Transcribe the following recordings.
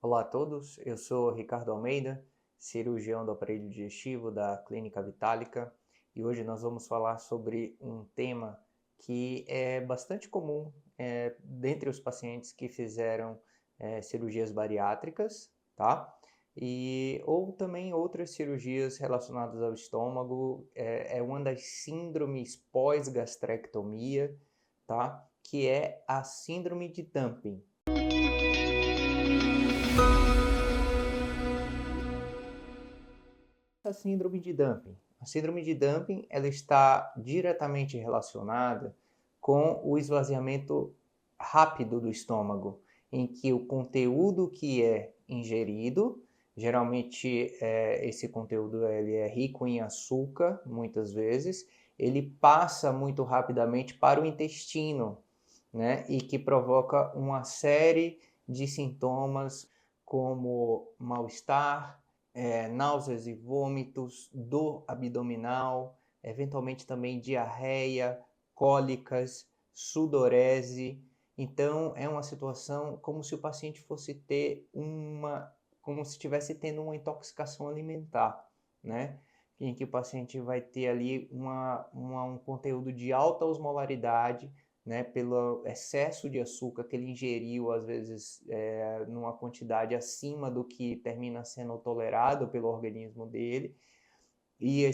Olá a todos, eu sou Ricardo Almeida, cirurgião do aparelho digestivo da Clínica Vitálica, e hoje nós vamos falar sobre um tema que é bastante comum dentre os pacientes que fizeram cirurgias bariátricas, tá? Ou também outras cirurgias relacionadas ao estômago, é uma das síndromes pós-gastrectomia, tá? Que é a síndrome de Dumping. A síndrome de Dumping. A síndrome de Dumping ela está diretamente relacionada com o esvaziamento rápido do estômago, em que o conteúdo que é ingerido, geralmente esse conteúdo ele é rico em açúcar, muitas vezes, ele passa muito rapidamente para o intestino, né? E que provoca uma série de sintomas como mal-estar, náuseas e vômitos, dor abdominal, eventualmente também diarreia, cólicas, sudorese. Então, é uma situação como se o paciente fosse ter como se estivesse tendo uma intoxicação alimentar, né? Em que o paciente vai ter ali um conteúdo de alta osmolaridade, né, pelo excesso de açúcar que ele ingeriu, às vezes numa quantidade acima do que termina sendo tolerado pelo organismo dele, e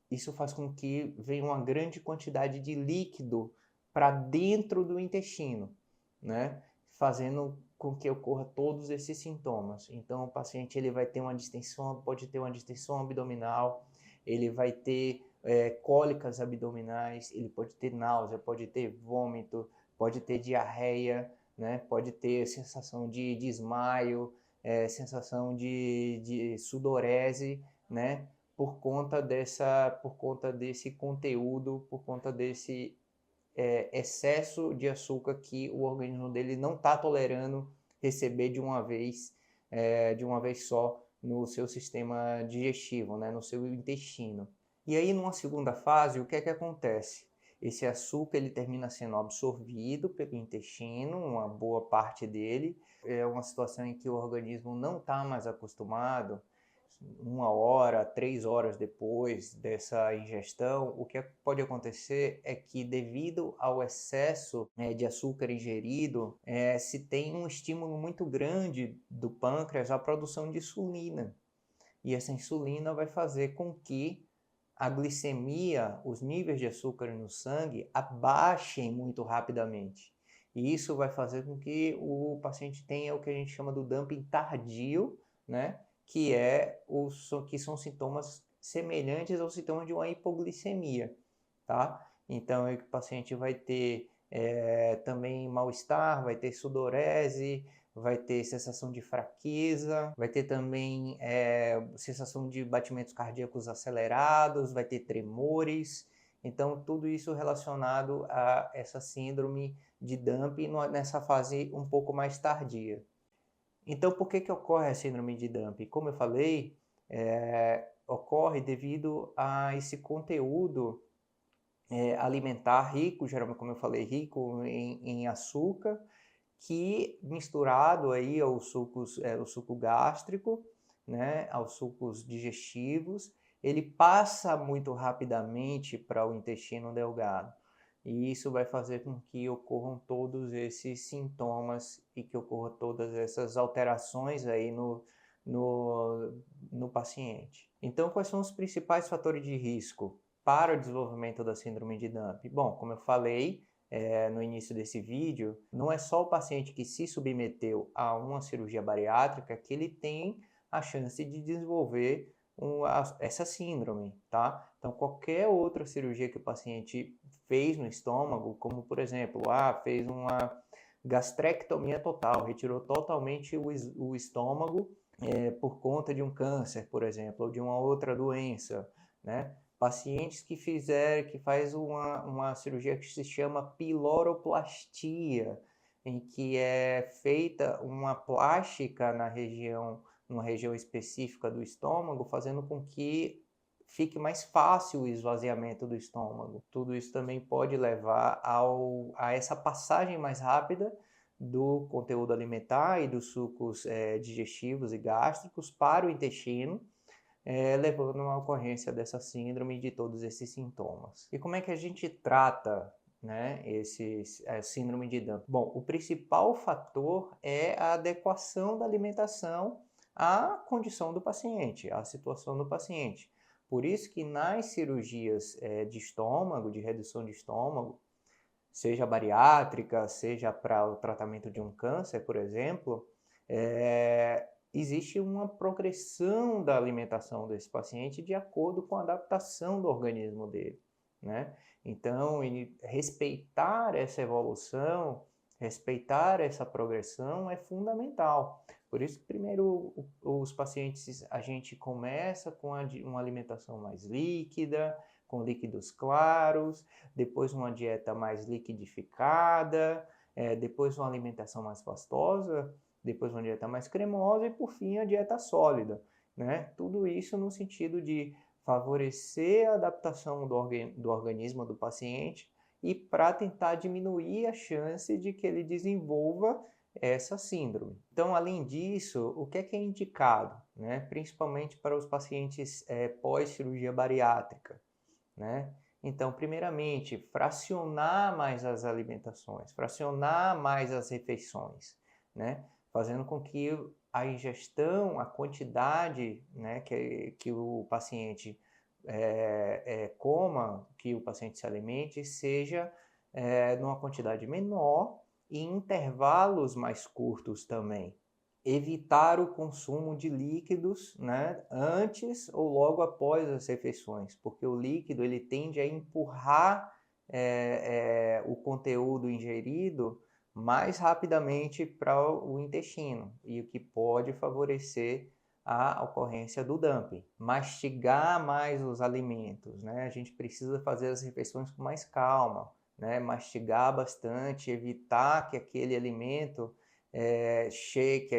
isso faz com que venha uma grande quantidade de líquido para dentro do intestino, né, fazendo com que ocorra todos esses sintomas. Então, o paciente ele vai ter uma distensão, pode ter uma distensão abdominal, ele vai ter cólicas abdominais, ele pode ter náusea, pode ter vômito, pode ter diarreia, né? Pode ter sensação de desmaio, sensação de sudorese, né? Por conta desse conteúdo, por conta desse excesso de açúcar que o organismo dele não está tolerando receber de uma vez só no seu sistema digestivo, né, no seu intestino. E aí, numa segunda fase, o que é que acontece? Esse açúcar ele termina sendo absorvido pelo intestino, uma boa parte dele. É uma situação em que o organismo não está mais acostumado. 1 hora, 3 horas depois dessa ingestão, o que pode acontecer é que, devido ao excesso de açúcar ingerido, se tem um estímulo muito grande do pâncreas à produção de insulina. E essa insulina vai fazer com que a glicemia, os níveis de açúcar no sangue, abaixem muito rapidamente. E isso vai fazer com que o paciente tenha o que a gente chama do dumping tardio, né? Que são sintomas semelhantes aos sintomas de uma hipoglicemia, tá? Então, o paciente vai ter também mal-estar, vai ter sudorese, vai ter sensação de fraqueza, vai ter também sensação de batimentos cardíacos acelerados, vai ter tremores. Então, tudo isso relacionado a essa síndrome de Dumping nessa fase um pouco mais tardia. Então, por que ocorre a síndrome de Dumping? Como eu falei, ocorre devido a esse conteúdo alimentar rico, geralmente, como eu falei, rico em açúcar, que misturado aí ao suco gástrico, né, aos sucos digestivos, ele passa muito rapidamente para o intestino delgado. E isso vai fazer com que ocorram todos esses sintomas e que ocorram todas essas alterações aí no paciente. Então, quais são os principais fatores de risco para o desenvolvimento da síndrome de Dumping? Bom, como eu falei, no início desse vídeo, não é só o paciente que se submeteu a uma cirurgia bariátrica que ele tem a chance de desenvolver essa síndrome, tá? Então, qualquer outra cirurgia que o paciente fez no estômago, como por exemplo, fez uma gastrectomia total, retirou totalmente o estômago por conta de um câncer, por exemplo, ou de uma outra doença, né? Pacientes que faz uma cirurgia que se chama piloroplastia, em que é feita uma plástica numa região específica do estômago, fazendo com que fique mais fácil o esvaziamento do estômago. Tudo isso também pode levar a essa passagem mais rápida do conteúdo alimentar e dos sucos digestivos e gástricos para o intestino, levando a uma ocorrência dessa síndrome e de todos esses sintomas. E como é que a gente trata, né, síndrome de Dumping? Bom, o principal fator é a adequação da alimentação à condição do paciente, à situação do paciente. Por isso que nas cirurgias de estômago, de redução de estômago, seja bariátrica, seja para o tratamento de um câncer, por exemplo, existe uma progressão da alimentação desse paciente de acordo com a adaptação do organismo dele, né? Então, respeitar essa evolução, respeitar essa progressão é fundamental. Por isso, primeiro, os pacientes, a gente começa com uma alimentação mais líquida, com líquidos claros, depois uma dieta mais liquidificada, depois uma alimentação mais pastosa, depois uma dieta mais cremosa e, por fim, a dieta sólida, né? Tudo isso no sentido de favorecer a adaptação do organismo do paciente e para tentar diminuir a chance de que ele desenvolva essa síndrome. Então, além disso, o que é indicado, né? Principalmente para os pacientes pós-cirurgia bariátrica, né? Então, primeiramente, fracionar mais as alimentações, fracionar mais as refeições, né? Fazendo com que a ingestão, a quantidade, né, que o paciente coma, que o paciente se alimente, seja numa quantidade menor e em intervalos mais curtos também. Evitar o consumo de líquidos, né, antes ou logo após as refeições, porque o líquido ele tende a empurrar o conteúdo ingerido mais rapidamente para o intestino, e o que pode favorecer a ocorrência do dumping. Mastigar mais os alimentos, né? A gente precisa fazer as refeições com mais calma, né? Mastigar bastante, evitar que aquele alimento que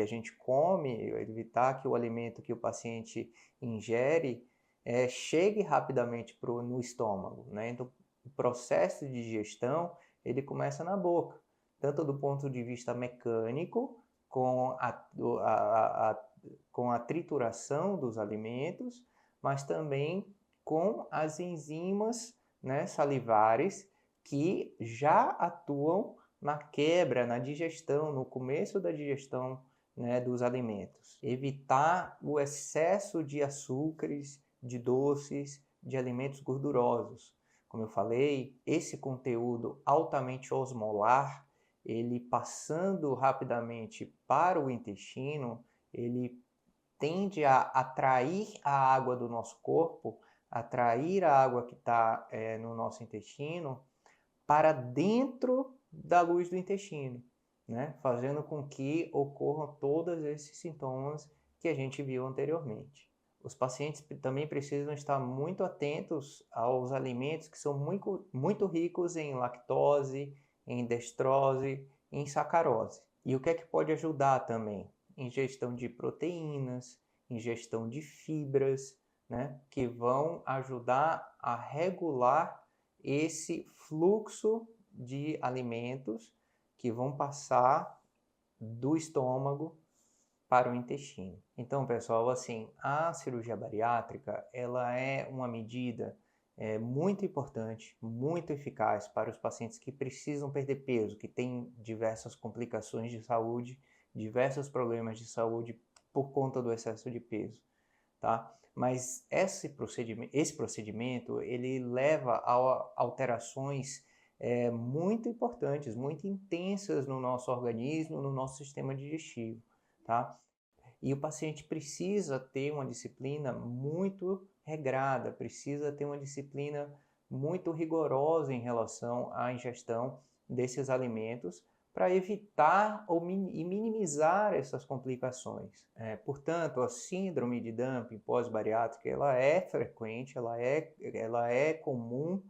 a gente come, evitar que o alimento que o paciente ingere chegue rapidamente no estômago, né? Então, o processo de digestão ele começa na boca, tanto do ponto de vista mecânico, com a trituração dos alimentos, mas também com as enzimas, né, salivares que já atuam na quebra, na digestão, no começo da digestão, né, dos alimentos. Evitar o excesso de açúcares, de doces, de alimentos gordurosos. Como eu falei, esse conteúdo altamente osmolar, ele passando rapidamente para o intestino, ele tende a atrair a água do nosso corpo, atrair a água que está no nosso intestino para dentro da luz do intestino, né? Fazendo com que ocorram todos esses sintomas que a gente viu anteriormente. Os pacientes também precisam estar muito atentos aos alimentos que são muito, muito ricos em lactose, em destrose, em sacarose. E o que é que pode ajudar também? Ingestão de proteínas, ingestão de fibras, né? Que vão ajudar a regular esse fluxo de alimentos que vão passar do estômago para o intestino. Então, pessoal, assim, a cirurgia bariátrica, ela é uma medida muito importante, muito eficaz para os pacientes que precisam perder peso, que têm diversas complicações de saúde, diversos problemas de saúde por conta do excesso de peso, tá? Mas esse procedimento ele leva a alterações muito importantes, muito intensas no nosso organismo, no nosso sistema digestivo, tá? E o paciente precisa ter uma disciplina muito regrada, precisa ter uma disciplina muito rigorosa em relação à ingestão desses alimentos para evitar e minimizar essas complicações. Portanto, a síndrome de dumping pós-bariátrica ela é frequente, ela é comum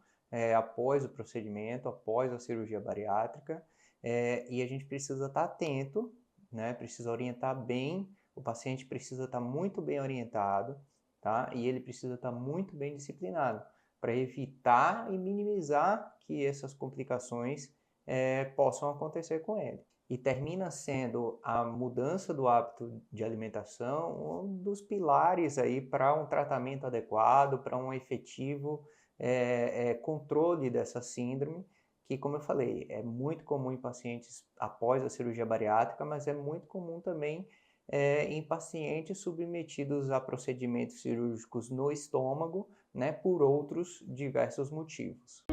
após o procedimento, após a cirurgia bariátrica, e a gente precisa estar atento, né? Precisa orientar bem, o paciente precisa estar muito bem orientado, tá? E ele precisa estar muito bem disciplinado para evitar e minimizar que essas complicações possam acontecer com ele. E termina sendo a mudança do hábito de alimentação um dos pilares aí para um tratamento adequado, para um efetivo controle dessa síndrome, que, como eu falei, é muito comum em pacientes após a cirurgia bariátrica, mas é muito comum também em pacientes submetidos a procedimentos cirúrgicos no estômago, né, por outros diversos motivos.